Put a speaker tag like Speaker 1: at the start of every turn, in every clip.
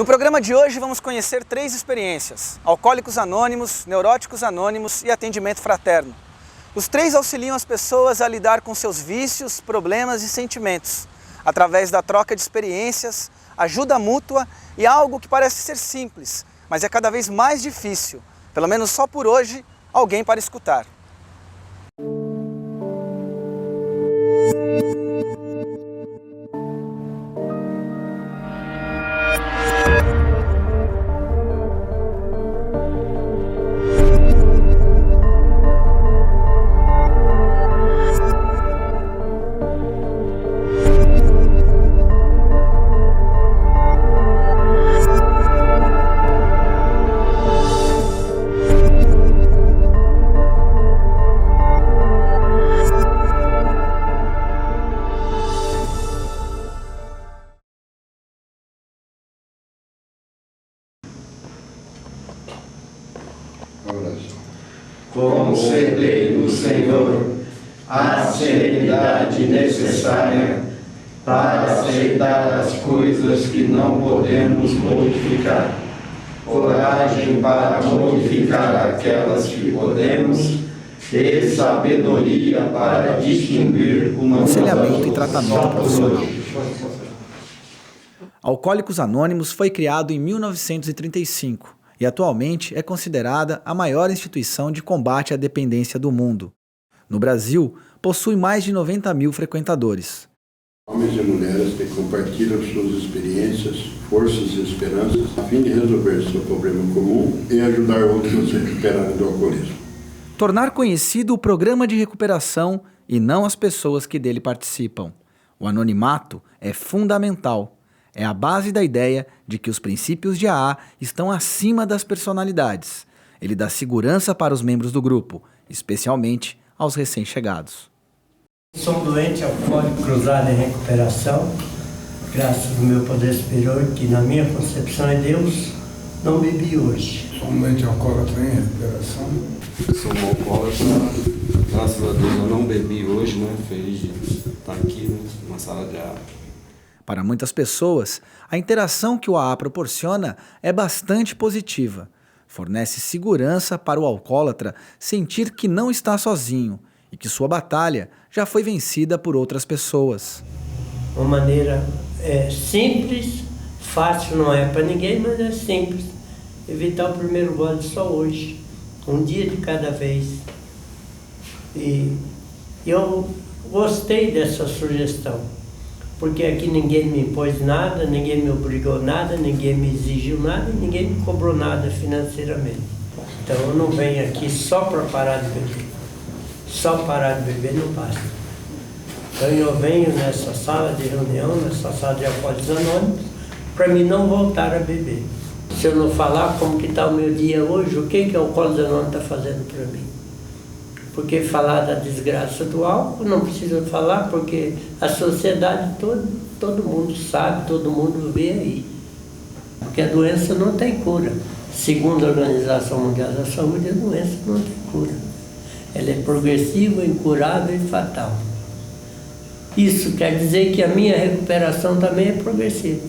Speaker 1: No programa de hoje vamos conhecer 3 experiências: Alcoólicos Anônimos, Neuróticos Anônimos e Atendimento Fraterno. Os 3 auxiliam as pessoas a lidar com seus vícios, problemas e sentimentos, através da troca de experiências, ajuda mútua e algo que parece ser simples, mas é cada vez mais difícil, pelo menos só por hoje, alguém para escutar.
Speaker 2: Concedei no Senhor a serenidade necessária para aceitar as coisas que não podemos modificar, coragem para modificar aquelas que podemos e sabedoria para distinguir uma
Speaker 1: Aconselhamento e tratamento profissional. Alcoólicos Anônimos foi criado em 1935 e atualmente é considerada a maior instituição de combate à dependência do mundo. No Brasil, possui mais de 90 mil frequentadores.
Speaker 3: Homens e mulheres que compartilham suas experiências, forças e esperanças a fim de resolver seu problema comum e ajudar outros a se recuperarem do alcoolismo.
Speaker 1: Tornar conhecido o programa de recuperação e não as pessoas que dele participam. O anonimato é fundamental. É a base da ideia de que os princípios de AA estão acima das personalidades. Ele dá segurança para os membros do grupo, especialmente aos recém-chegados.
Speaker 4: Sou um doente alcoólico cruzado em recuperação, graças ao meu poder superior, que na minha concepção é Deus, não bebi hoje.
Speaker 5: Sou um doente alcoólatra em recuperação.
Speaker 6: Sou um alcoólatra, graças a Deus eu não bebi hoje, né? Feliz de estar aqui, né? Numa sala de AA.
Speaker 1: Para muitas pessoas, a interação que o AA proporciona é bastante positiva. Fornece segurança para o alcoólatra sentir que não está sozinho e que sua batalha já foi vencida por outras pessoas.
Speaker 4: Uma maneira simples, fácil não é para ninguém, mas é simples. Evitar o primeiro gole só hoje, um dia de cada vez. E eu gostei dessa sugestão, porque aqui ninguém me impôs nada, ninguém me obrigou nada, ninguém me exigiu nada e ninguém me cobrou nada financeiramente. Então eu não venho aqui só para parar de beber. Só parar de beber não basta. Então eu venho nessa sala de reunião, nessa sala de Alcoólicos Anônimos, para mim não voltar a beber. Se eu não falar como que está o meu dia hoje, o que o Alcoólicos Anônimos está fazendo para mim? Porque falar da desgraça do álcool, não precisa falar, porque a sociedade toda, todo mundo sabe, todo mundo vê aí. Porque a doença não tem cura. Segundo a Organização Mundial da Saúde, a doença não tem cura. Ela é progressiva, incurável e fatal. Isso quer dizer que a minha recuperação também é progressiva.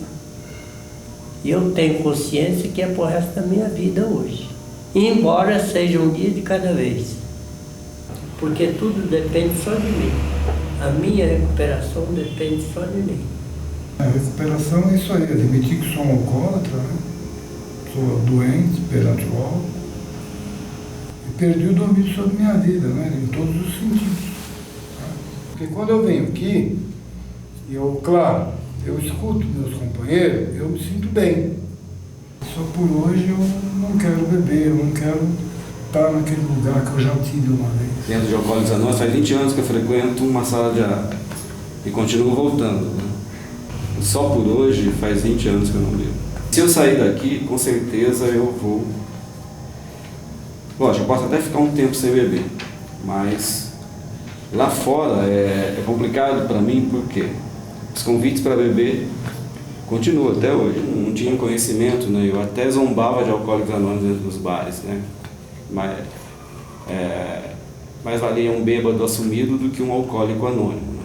Speaker 4: E eu tenho consciência que é pro resto da minha vida hoje. Embora seja um dia de cada vez. Porque tudo depende só de mim. A minha recuperação depende só de mim.
Speaker 5: A recuperação é isso aí, admitir que sou um alcoólatra, né? Sou doente perante o álcool. E perdi o domínio sobre minha vida, né? Em todos os sentidos. Porque quando eu venho aqui, eu escuto meus companheiros, eu me sinto bem. Só por hoje eu não quero beber, eu não quero estar naquele lugar que eu já tive uma vez.
Speaker 6: Dentro de Alcoólicos Anônimos, faz 20 anos que eu frequento uma sala de AA e continuo voltando, né? Só por hoje faz 20 anos que eu não bebo. Se eu sair daqui, com certeza eu vou... Lógico, eu posso até ficar um tempo sem beber, mas lá fora é complicado para mim porque os convites para beber continuam até hoje. Não tinha conhecimento, né? Eu até zombava de Alcoólicos Anônimos dentro dos bares, né? Mais valia um bêbado assumido do que um alcoólico anônimo, né?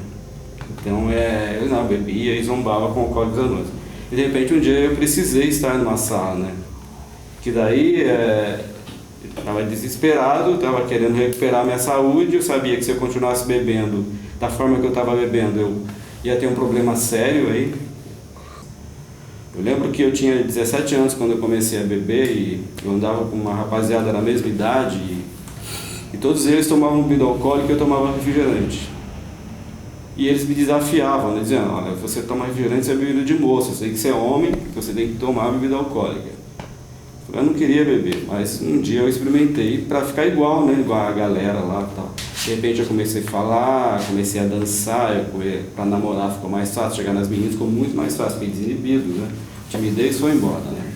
Speaker 6: Então eu não bebia e zombava com Alcoólicos Anônimos. E de repente um dia eu precisei estar numa sala, né? Que daí eu estava desesperado, estava querendo recuperar minha saúde, eu sabia que se eu continuasse bebendo da forma que eu estava bebendo, eu ia ter um problema sério aí. Eu lembro que eu tinha 17 anos quando eu comecei a beber e eu andava com uma rapaziada da mesma idade e todos eles tomavam bebida alcoólica e eu tomava refrigerante. E eles me desafiavam, né, dizendo, olha, você toma refrigerante, isso é bebida de moça, você tem que ser homem, você tem que tomar bebida alcoólica. Eu não queria beber, mas um dia eu experimentei para ficar igual, né, igual a galera lá e tal. De repente eu comecei a falar, comecei a dançar, para namorar ficou mais fácil, chegar nas meninas ficou muito mais fácil, fiquei desinibido, né? Timidez foi embora, né?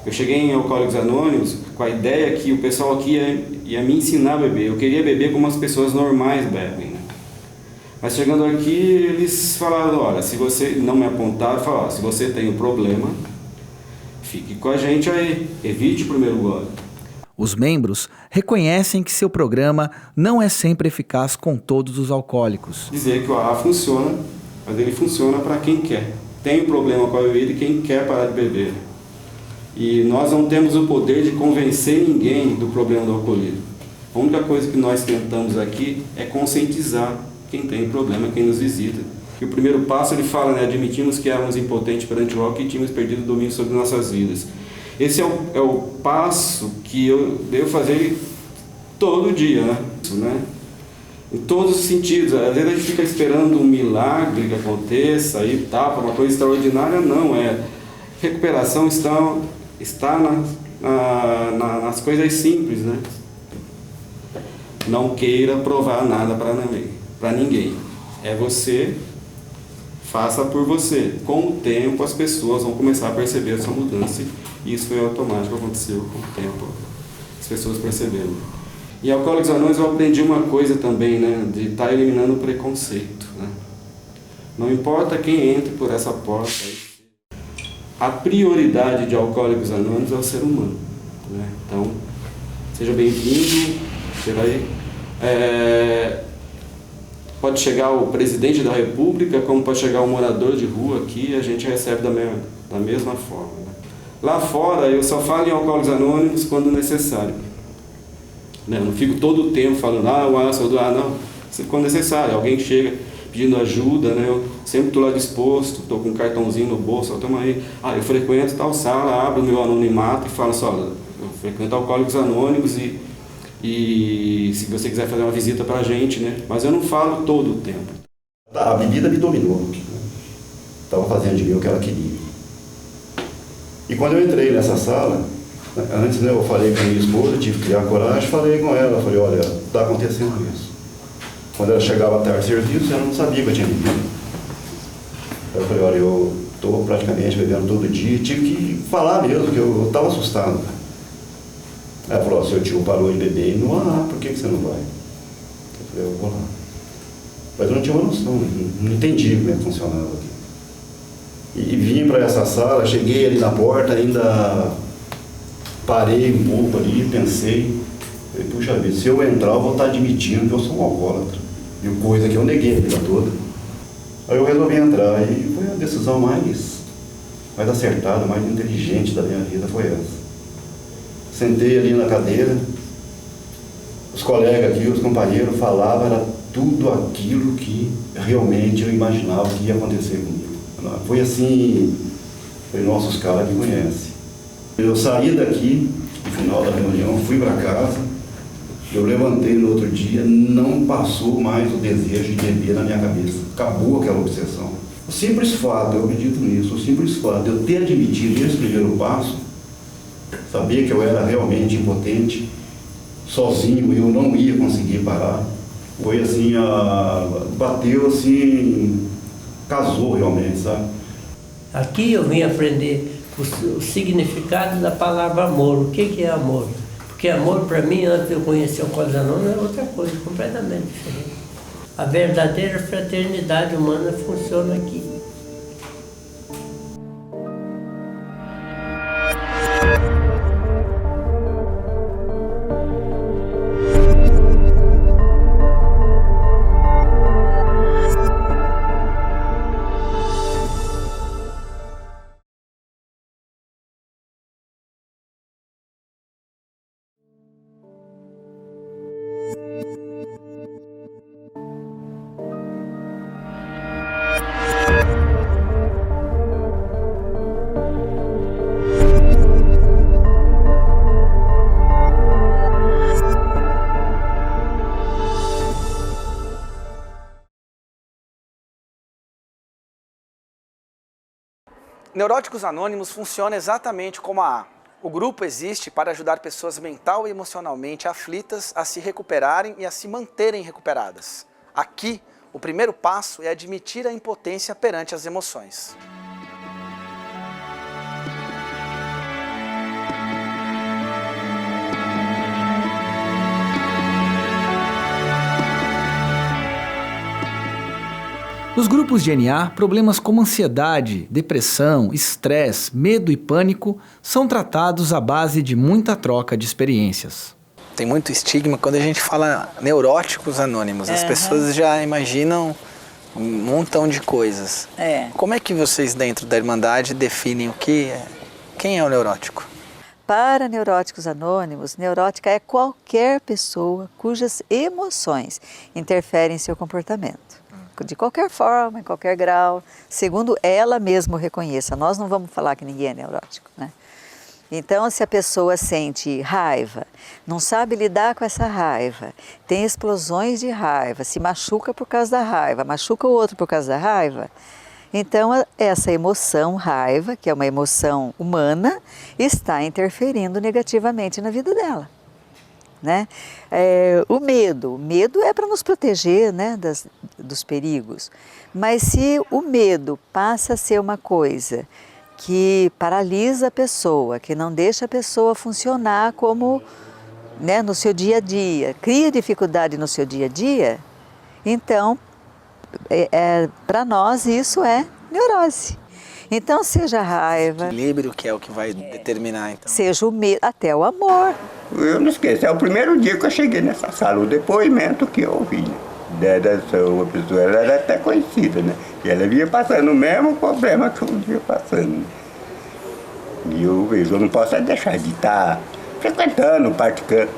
Speaker 6: Eu cheguei em Alcoólicos Anônimos com a ideia que o pessoal aqui ia me ensinar a beber. Eu queria beber como as pessoas normais bebem, né? Mas chegando aqui, eles falaram, olha, se você não me apontar, falaram, se você tem um problema, fique com a gente aí, evite o primeiro gole.
Speaker 1: Os membros reconhecem que seu programa não é sempre eficaz com todos os alcoólicos.
Speaker 6: Dizer que o AA funciona, mas ele funciona para quem quer. Tem um problema com a bebida e quem quer parar de beber. E nós não temos o poder de convencer ninguém do problema do alcoolismo. A única coisa que nós tentamos aqui é conscientizar quem tem problema, quem nos visita. E o primeiro passo ele fala, né, admitimos que éramos impotentes perante o álcool e tínhamos perdido o domínio sobre nossas vidas. Esse é o passo que eu devo fazer todo dia, né? Em todos os sentidos. Às vezes a gente fica esperando um milagre que aconteça e tal, uma coisa extraordinária, não. Recuperação está nas coisas simples, né? Não queira provar nada para ninguém. É você, faça por você. Com o tempo as pessoas vão começar a perceber essa mudança. E isso foi automático, aconteceu com o tempo. As pessoas perceberam. Em Alcoólicos Anônimos eu aprendi uma coisa também, né? De estar eliminando o preconceito, né? Não importa quem entre por essa porta. A prioridade de Alcoólicos Anônimos é o ser humano, né? Então, seja bem-vindo. Pode chegar o presidente da República, como pode chegar o morador de rua aqui, a gente recebe da mesma forma, né? Lá fora, eu só falo em Alcoólicos Anônimos quando necessário. Né? Eu não fico todo o tempo falando, não. Quando necessário, alguém chega pedindo ajuda, né? Eu sempre estou lá disposto, estou com um cartãozinho no bolso, toma aí. Eu frequento tal sala, abro o meu anonimato e falo só, eu frequento Alcoólicos Anônimos e se você quiser fazer uma visita para a gente, né? Mas eu não falo todo o tempo.
Speaker 7: A bebida me dominou, estava fazendo de mim o que ela queria. E quando eu entrei nessa sala, antes, né, eu falei com a minha esposa, tive que criar coragem, falei com ela, falei, olha, está acontecendo isso. Quando ela chegava tarde de serviço, ela não sabia que eu tinha bebido. Eu falei, olha, eu estou praticamente bebendo todo dia, tive que falar mesmo, que eu estava assustado. Ela falou, seu tio parou de beber e não há, por que você não vai? Eu falei, eu vou lá. Mas eu não tinha uma noção, não entendi como é que funcionava aqui. E vim para essa sala, cheguei ali na porta, ainda parei um pouco ali, pensei, falei, puxa vida, se eu entrar eu vou estar admitindo que eu sou um alcoólatra. E coisa que eu neguei a vida toda. Aí eu resolvi entrar e foi a decisão mais acertada, mais inteligente da minha vida, foi essa. Sentei ali na cadeira, os colegas aqui, os companheiros falavam, era tudo aquilo que realmente eu imaginava que ia acontecer comigo. Foi assim, falei, nossa, os caras me conhecem. Eu saí daqui, no final da reunião, fui para casa, eu levantei no outro dia, não passou mais o desejo de beber na minha cabeça. Acabou aquela obsessão. O simples fato, eu acredito nisso, o simples fato de eu ter admitido esse primeiro passo, saber que eu era realmente impotente, sozinho, eu não ia conseguir parar, foi assim, bateu assim, casou realmente, sabe?
Speaker 4: Aqui eu vim aprender o significado da palavra amor. O que é amor? Porque amor, para mim, antes de eu conhecer o Alcoólicos Anônimos, era outra coisa, completamente diferente. A verdadeira fraternidade humana funciona aqui.
Speaker 1: Neuróticos Anônimos funciona exatamente como a A. O grupo existe para ajudar pessoas mental e emocionalmente aflitas a se recuperarem e a se manterem recuperadas. Aqui, o primeiro passo é admitir a impotência perante as emoções. Nos grupos de NA, problemas como ansiedade, depressão, estresse, medo e pânico são tratados à base de muita troca de experiências. Tem muito estigma quando a gente fala neuróticos anônimos. As pessoas já imaginam um montão de coisas. Como é que vocês dentro da Irmandade definem o que é? Quem é o neurótico?
Speaker 8: Para Neuróticos Anônimos, neurótica é qualquer pessoa cujas emoções interferem em seu comportamento. De qualquer forma, em qualquer grau, segundo ela mesma reconheça. Nós não vamos falar que ninguém é neurótico, né? Então, se a pessoa sente raiva, não sabe lidar com essa raiva, tem explosões de raiva, se machuca por causa da raiva, machuca o outro por causa da raiva, então essa emoção, raiva, que é uma emoção humana, está interferindo negativamente na vida dela. Né? O medo é para nos proteger, né, dos perigos, mas se o medo passa a ser uma coisa que paralisa a pessoa, que não deixa a pessoa funcionar como, né, no seu dia a dia, cria dificuldade no seu dia a dia, então para nós isso é neurose. Então, seja a raiva...
Speaker 1: Equilíbrio, que é o que vai determinar, então.
Speaker 8: Seja o medo, até o amor.
Speaker 2: Eu não esqueço, é o primeiro dia que eu cheguei nessa sala, o depoimento que eu ouvi, né? Dessa pessoa, ela era até conhecida, né? E ela vinha passando o mesmo problema que eu vinha passando. E eu vejo, eu não posso deixar de estar frequentando,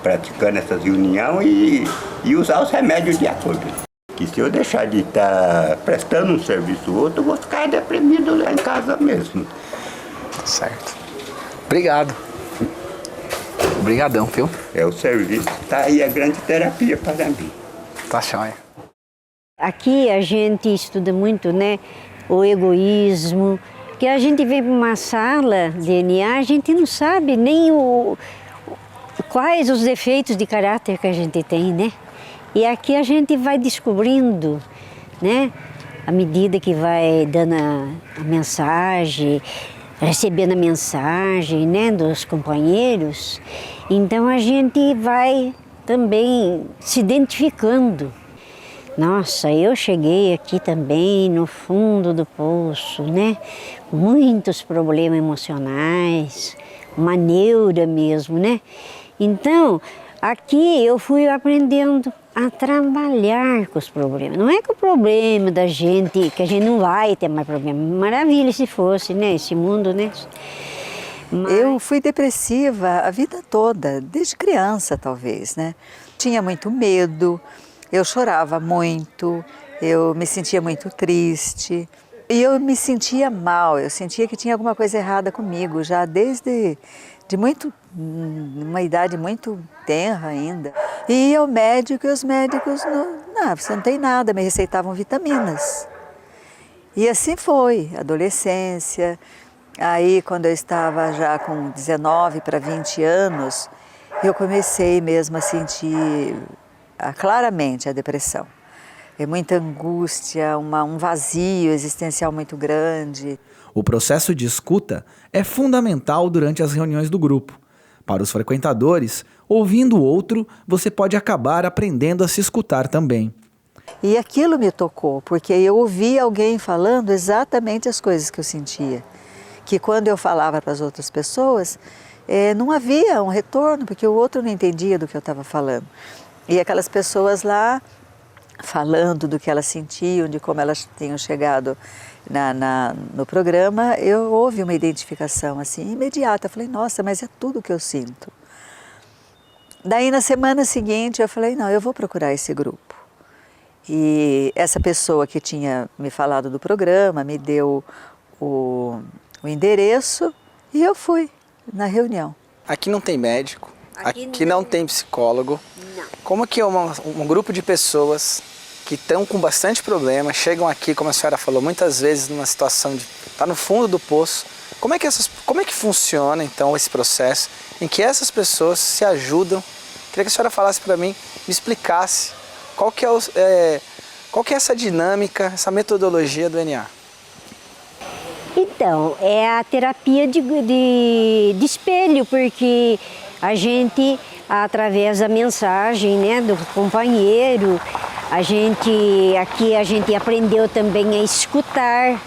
Speaker 2: praticando essas reuniões e usar os remédios de acordo. Que se eu deixar de estar prestando um serviço ou outro, eu vou ficar deprimido lá em casa mesmo.
Speaker 1: Certo. Obrigado. Obrigadão, viu?
Speaker 2: O serviço está aí a grande terapia para mim.
Speaker 1: Tá jóia.
Speaker 9: Aqui a gente estuda muito, né, o egoísmo, que a gente vem para uma sala de NA, a gente não sabe nem quais os defeitos de caráter que a gente tem, né? E aqui a gente vai descobrindo, né, à medida que vai dando a mensagem, recebendo a mensagem, né, dos companheiros, então a gente vai também se identificando. Nossa, eu cheguei aqui também no fundo do poço, né, muitos problemas emocionais, uma neura mesmo, né, então aqui eu fui aprendendo a trabalhar com os problemas. Não é que o problema da gente, que a gente não vai ter mais problema. Maravilha se fosse, né? Esse mundo, né? Mas...
Speaker 8: Eu fui depressiva a vida toda, desde criança talvez, né? Tinha muito medo, eu chorava muito, eu me sentia muito triste. E eu me sentia mal, eu sentia que tinha alguma coisa errada comigo, já desde uma idade muito tenra ainda. E ia ao médico e os médicos, não, você não tem nada, me receitavam vitaminas. E assim foi, adolescência. Aí quando eu estava já com 19 para 20 anos, eu comecei mesmo a sentir claramente a depressão. Muita angústia, um vazio existencial muito grande.
Speaker 1: O processo de escuta é fundamental durante as reuniões do grupo. Para os frequentadores, ouvindo o outro, você pode acabar aprendendo a se escutar também.
Speaker 8: E aquilo me tocou, porque eu ouvi alguém falando exatamente as coisas que eu sentia. Que quando eu falava para as outras pessoas, não havia um retorno, porque o outro não entendia do que eu estava falando. E aquelas pessoas lá, falando do que elas sentiam, de como elas tinham chegado no programa, houve uma identificação assim, imediata. Eu falei, nossa, mas é tudo que eu sinto. Daí na semana seguinte eu falei, não, eu vou procurar esse grupo. E essa pessoa que tinha me falado do programa me deu o endereço e eu fui na reunião.
Speaker 1: Aqui não tem médico, aqui não tem psicólogo.
Speaker 9: Não.
Speaker 1: Como que um grupo de pessoas que estão com bastante problema, chegam aqui, como a senhora falou, muitas vezes numa situação de está no fundo do poço. Como é que funciona então esse processo em que essas pessoas se ajudam? Queria que a senhora falasse para mim, me explicasse qual que é essa dinâmica, essa metodologia do NA.
Speaker 9: Então, é a terapia de espelho, porque a gente, através da mensagem, né, do companheiro, a gente aprendeu também a escutar.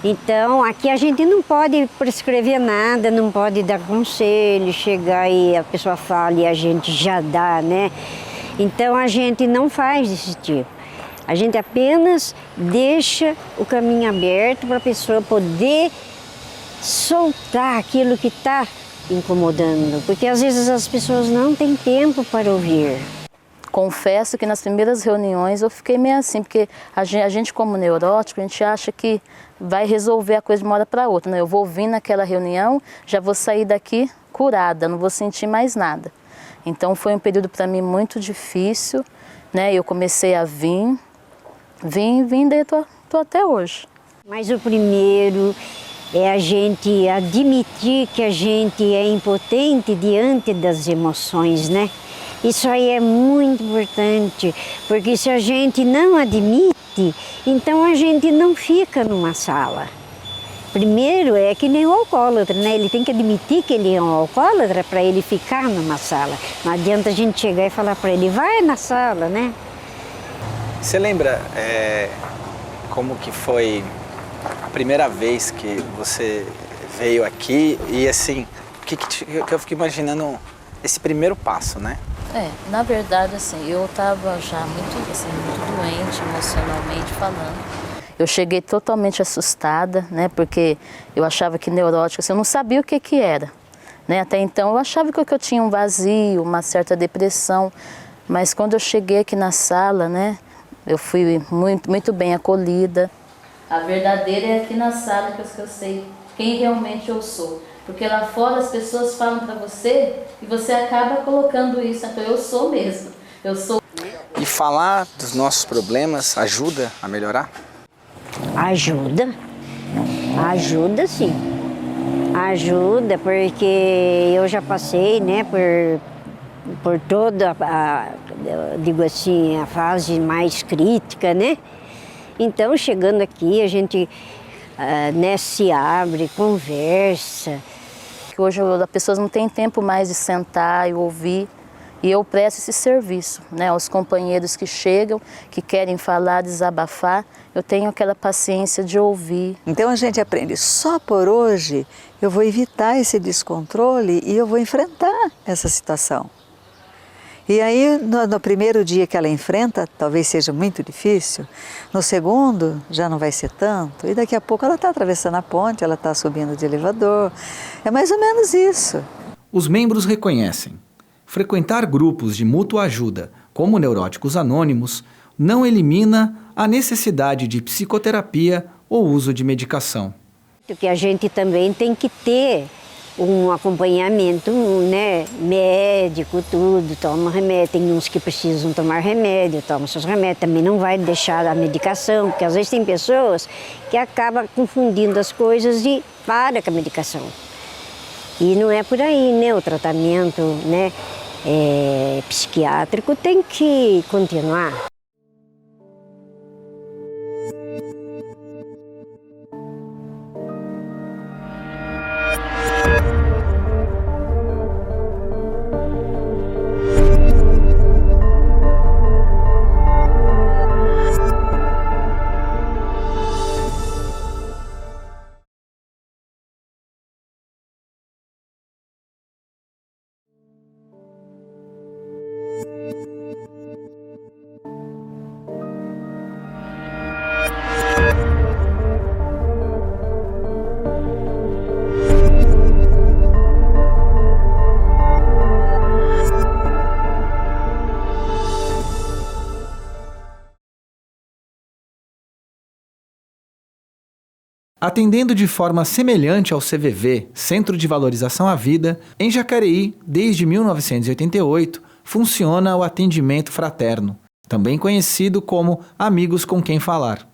Speaker 9: Então, aqui a gente não pode prescrever nada, não pode dar conselho, chegar e a pessoa fala e a gente já dá, né? Então, a gente não faz desse tipo. A gente apenas deixa o caminho aberto para a pessoa poder soltar aquilo que está incomodando, porque às vezes as pessoas não têm tempo para ouvir.
Speaker 10: Confesso que nas primeiras reuniões eu fiquei meio assim, porque a gente como neurótico, a gente acha que vai resolver a coisa de uma hora para outra, né? Eu vou vir naquela reunião, já vou sair daqui curada, não vou sentir mais nada. Então foi um período para mim muito difícil, né? Eu comecei a vim, daí eu tô até hoje.
Speaker 9: Mas o primeiro é a gente admitir que a gente é impotente diante das emoções, né? Isso aí é muito importante, porque se a gente não admite, então a gente não fica numa sala. Primeiro é que nem o alcoólatra, né? Ele tem que admitir que ele é um alcoólatra para ele ficar numa sala. Não adianta a gente chegar e falar para ele, vai na sala, né?
Speaker 1: Você lembra como que foi a primeira vez que você veio aqui e assim, que eu fico imaginando esse primeiro passo, né?
Speaker 10: Na verdade, assim, eu estava já muito doente emocionalmente falando. Eu cheguei totalmente assustada, né, porque eu achava que neurótica, assim, eu não sabia o que era, né? Até então eu achava que eu tinha um vazio, uma certa depressão, mas quando eu cheguei aqui na sala, né, eu fui muito bem acolhida. A verdadeira é aqui na sala que eu sei quem realmente eu sou. Porque lá fora as pessoas falam para você e você acaba colocando isso. Então eu sou mesmo, eu sou.
Speaker 1: E falar dos nossos problemas ajuda a melhorar?
Speaker 9: Ajuda sim. Ajuda porque eu já passei, né, por toda digo assim, a fase mais crítica, né? Então chegando aqui a gente né, se abre, conversa.
Speaker 10: Hoje as pessoas não têm tempo mais de sentar e ouvir, e eu presto esse serviço, né, aos companheiros que chegam, que querem falar, desabafar, eu tenho aquela paciência de ouvir.
Speaker 8: Então a gente aprende, só por hoje eu vou evitar esse descontrole e eu vou enfrentar essa situação. E aí, no primeiro dia que ela enfrenta, talvez seja muito difícil, no segundo já não vai ser tanto, e daqui a pouco ela está atravessando a ponte, ela está subindo de elevador, é mais ou menos isso.
Speaker 1: Os membros reconhecem, frequentar grupos de mútua ajuda, como Neuróticos Anônimos, não elimina a necessidade de psicoterapia ou uso de medicação.
Speaker 9: Porque a gente também tem que ter um acompanhamento, né, médico, tudo, toma remédio, tem uns que precisam tomar remédio, toma seus remédios, também não vai deixar a medicação, porque às vezes tem pessoas que acabam confundindo as coisas e para com a medicação. E não é por aí, né, o tratamento, né, psiquiátrico tem que continuar.
Speaker 1: Atendendo de forma semelhante ao CVV, Centro de Valorização à Vida, em Jacareí, desde 1988, funciona o atendimento fraterno, também conhecido como Amigos com Quem Falar.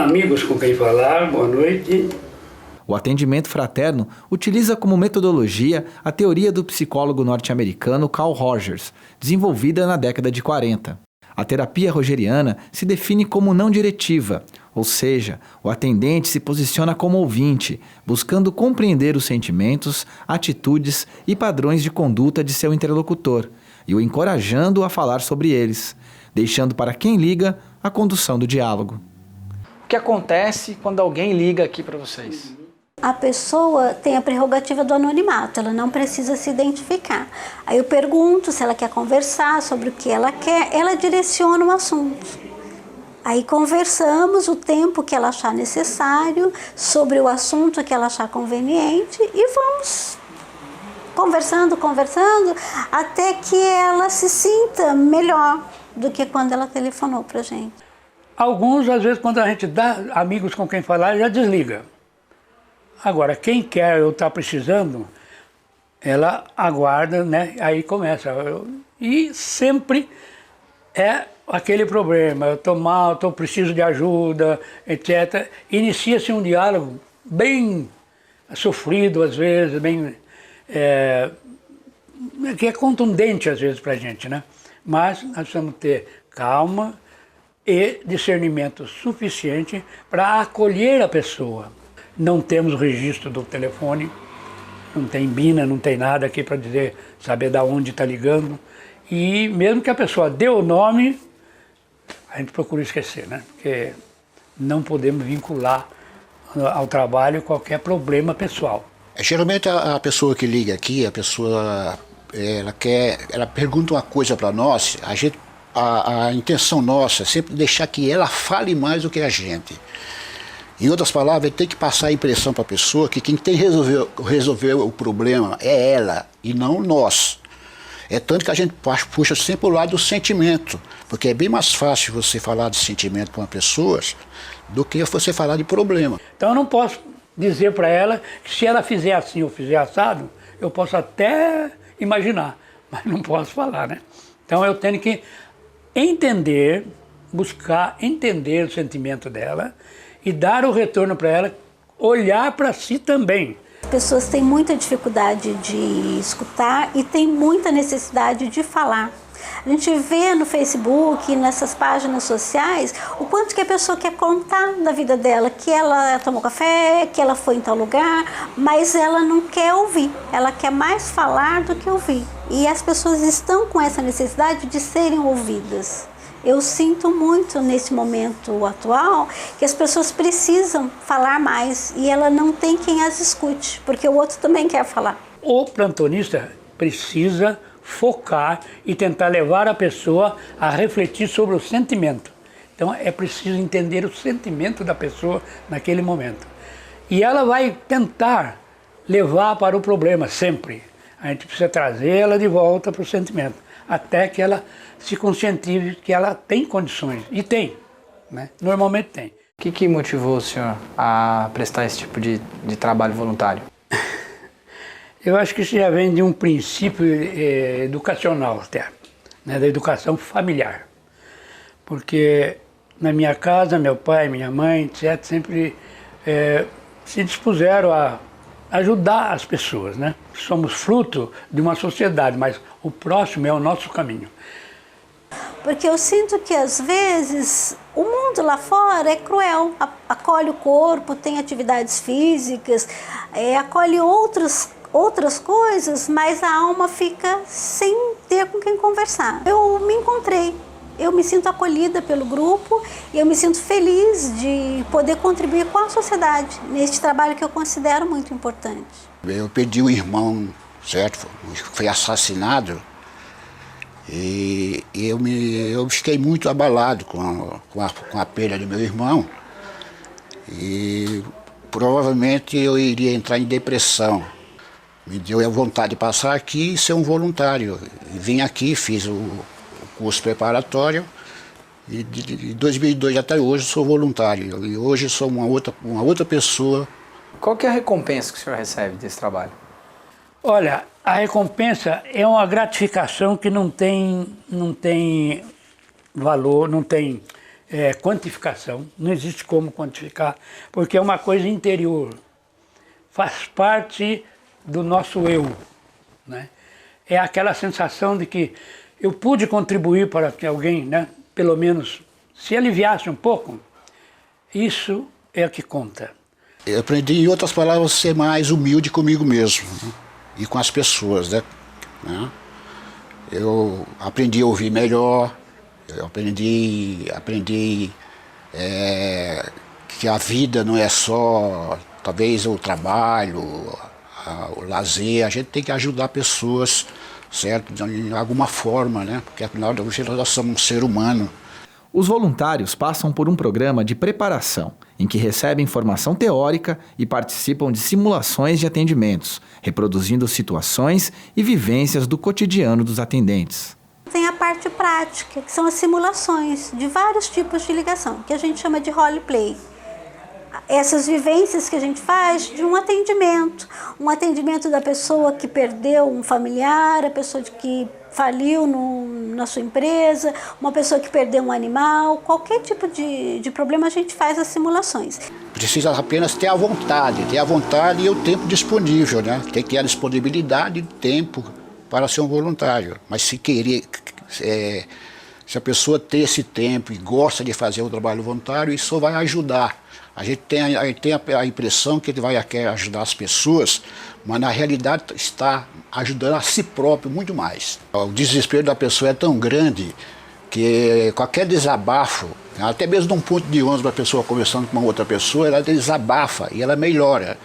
Speaker 11: Amigos com quem falar, boa noite.
Speaker 1: O atendimento fraterno utiliza como metodologia a teoria do psicólogo norte-americano Carl Rogers, desenvolvida na década de 40. A terapia rogeriana se define como não diretiva, ou seja, o atendente se posiciona como ouvinte, buscando compreender os sentimentos, atitudes e padrões de conduta de seu interlocutor e o encorajando a falar sobre eles, deixando para quem liga a condução do diálogo. O que acontece quando alguém liga aqui para vocês?
Speaker 12: A pessoa tem a prerrogativa do anonimato, ela não precisa se identificar. Aí eu pergunto se ela quer conversar sobre o que ela quer, ela direciona o assunto. Aí conversamos o tempo que ela achar necessário, sobre o assunto que ela achar conveniente e vamos conversando, até que ela se sinta melhor do que quando ela telefonou pra gente.
Speaker 11: Alguns, às vezes, quando a gente dá amigos com quem falar, já desliga. Agora, quem quer ou está precisando, ela aguarda, né? Aí começa. E sempre é aquele problema, eu estou mal, preciso de ajuda, etc. Inicia-se um diálogo bem sofrido, às vezes, bem... que é contundente, às vezes, para a gente, né? Mas nós precisamos ter calma e discernimento suficiente para acolher a pessoa. Não temos registro do telefone, não tem BINA, não tem nada aqui para dizer, saber de onde está ligando. E mesmo que a pessoa dê o nome, a gente procura esquecer, né? Porque não podemos vincular ao trabalho qualquer problema pessoal.
Speaker 13: Geralmente a pessoa que liga aqui, a pessoa ela pergunta uma coisa para nós, a intenção nossa é sempre deixar que ela fale mais do que a gente. Em outras palavras, tem que passar a impressão para a pessoa que quem tem que resolver o problema é ela e não nós. É tanto que a gente puxa sempre o lado do sentimento, porque é bem mais fácil você falar de sentimento para uma pessoa do que você falar de problema.
Speaker 11: Então eu não posso dizer para ela que se ela fizer assim ou fizer assado, eu posso até imaginar, mas não posso falar, né? Então eu tenho que entender, buscar entender o sentimento dela e dar o retorno para ela, olhar para si também.
Speaker 12: As pessoas têm muita dificuldade de escutar e têm muita necessidade de falar. A gente vê no Facebook, nessas páginas sociais, o quanto que a pessoa quer contar da vida dela, que ela tomou café, que ela foi em tal lugar, mas ela não quer ouvir, ela quer mais falar do que ouvir. E as pessoas estão com essa necessidade de serem ouvidas. Eu sinto muito nesse momento atual que as pessoas precisam falar mais e ela não tem quem as escute, porque o outro também quer falar.
Speaker 11: O plantonista precisa focar e tentar levar a pessoa a refletir sobre o sentimento. Então é preciso entender o sentimento da pessoa naquele momento. E ela vai tentar levar para o problema sempre. A gente precisa trazer ela de volta para o sentimento, até que ela se conscientize que ela tem condições, e tem, né? Normalmente tem.
Speaker 1: O que motivou o senhor a prestar esse tipo de trabalho voluntário?
Speaker 11: Eu acho que isso já vem de um princípio educacional até, né? Da educação familiar. Porque na minha casa, meu pai, minha mãe, etc., sempre se dispuseram a ajudar as pessoas, né? Somos fruto de uma sociedade, mas o próximo é o nosso caminho.
Speaker 12: Porque eu sinto que às vezes o mundo lá fora é cruel, acolhe o corpo, tem atividades físicas, acolhe outras coisas, mas a alma fica sem ter com quem conversar. Eu me encontrei, eu me sinto acolhida pelo grupo e eu me sinto feliz de poder contribuir com a sociedade neste trabalho que eu considero muito importante.
Speaker 13: Eu perdi um irmão, certo? Foi assassinado e eu fiquei muito abalado com a perda do meu irmão e provavelmente eu iria entrar em depressão. Me deu a vontade de passar aqui e ser um voluntário. Vim aqui, fiz o curso preparatório e de 2002 até hoje sou voluntário. E hoje sou uma outra pessoa.
Speaker 1: Qual que é a recompensa que o senhor recebe desse trabalho?
Speaker 11: Olha, a recompensa é uma gratificação que não tem valor, não tem quantificação, não existe como quantificar, porque é uma coisa interior, faz parte do nosso eu, né? É aquela sensação de que eu pude contribuir para que alguém, né, pelo menos se aliviasse um pouco. Isso é o que conta.
Speaker 13: Eu aprendi, em outras palavras, a ser mais humilde comigo mesmo, né? E com as pessoas, né? Eu aprendi a ouvir melhor, eu aprendi que a vida não é só, talvez, o trabalho, o lazer. A gente tem que ajudar pessoas, certo? De alguma forma, né? Porque afinal de contas nós somos um ser humano.
Speaker 1: Os voluntários passam por um programa de preparação, em que recebem formação teórica e participam de simulações de atendimentos, reproduzindo situações e vivências do cotidiano dos atendentes.
Speaker 12: Tem a parte prática, que são as simulações de vários tipos de ligação, que a gente chama de roleplay. Essas vivências que a gente faz de um atendimento da pessoa que perdeu um familiar, a pessoa que faliu na sua empresa, uma pessoa que perdeu um animal, qualquer tipo de problema a gente faz as simulações.
Speaker 13: Precisa apenas ter a vontade e o tempo disponível, né? Tem que ter a disponibilidade de tempo para ser um voluntário, mas se querer, se a pessoa ter esse tempo e gosta de fazer o trabalho voluntário, isso vai ajudar. A gente tem a impressão que ele vai ajudar as pessoas, mas na realidade está ajudando a si próprio muito mais. O desespero da pessoa é tão grande que qualquer desabafo, até mesmo de um ponto de ônibus, a pessoa conversando com uma outra pessoa, ela desabafa e ela melhora.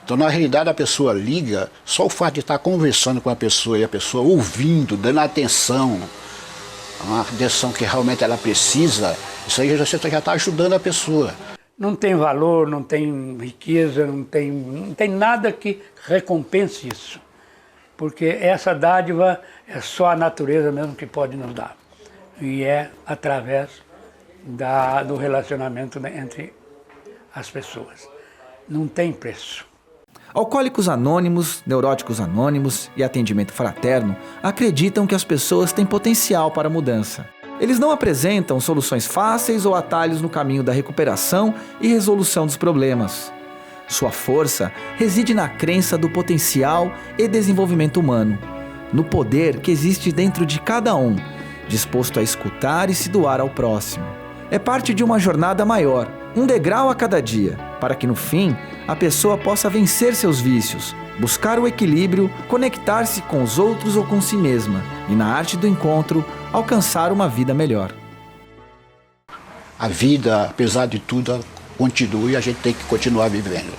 Speaker 13: Então, na realidade, a pessoa liga, só o fato de estar conversando com a pessoa e a pessoa ouvindo, dando atenção, uma atenção que realmente ela precisa, isso aí você já está ajudando a pessoa.
Speaker 11: Não tem valor, não tem riqueza, não tem nada que recompense isso. Porque essa dádiva é só a natureza mesmo que pode nos dar. E é através do relacionamento, né, entre as pessoas. Não tem preço.
Speaker 1: Alcoólicos Anônimos, Neuróticos Anônimos e Atendimento Fraterno acreditam que as pessoas têm potencial para a mudança. Eles não apresentam soluções fáceis ou atalhos no caminho da recuperação e resolução dos problemas. Sua força reside na crença do potencial e desenvolvimento humano, no poder que existe dentro de cada um, disposto a escutar e se doar ao próximo. É parte de uma jornada maior, um degrau a cada dia, para que no fim a pessoa possa vencer seus vícios, buscar o equilíbrio, conectar-se com os outros ou com si mesma e, na arte do encontro, alcançar uma vida melhor.
Speaker 13: A vida, apesar de tudo, continua e a gente tem que continuar vivendo.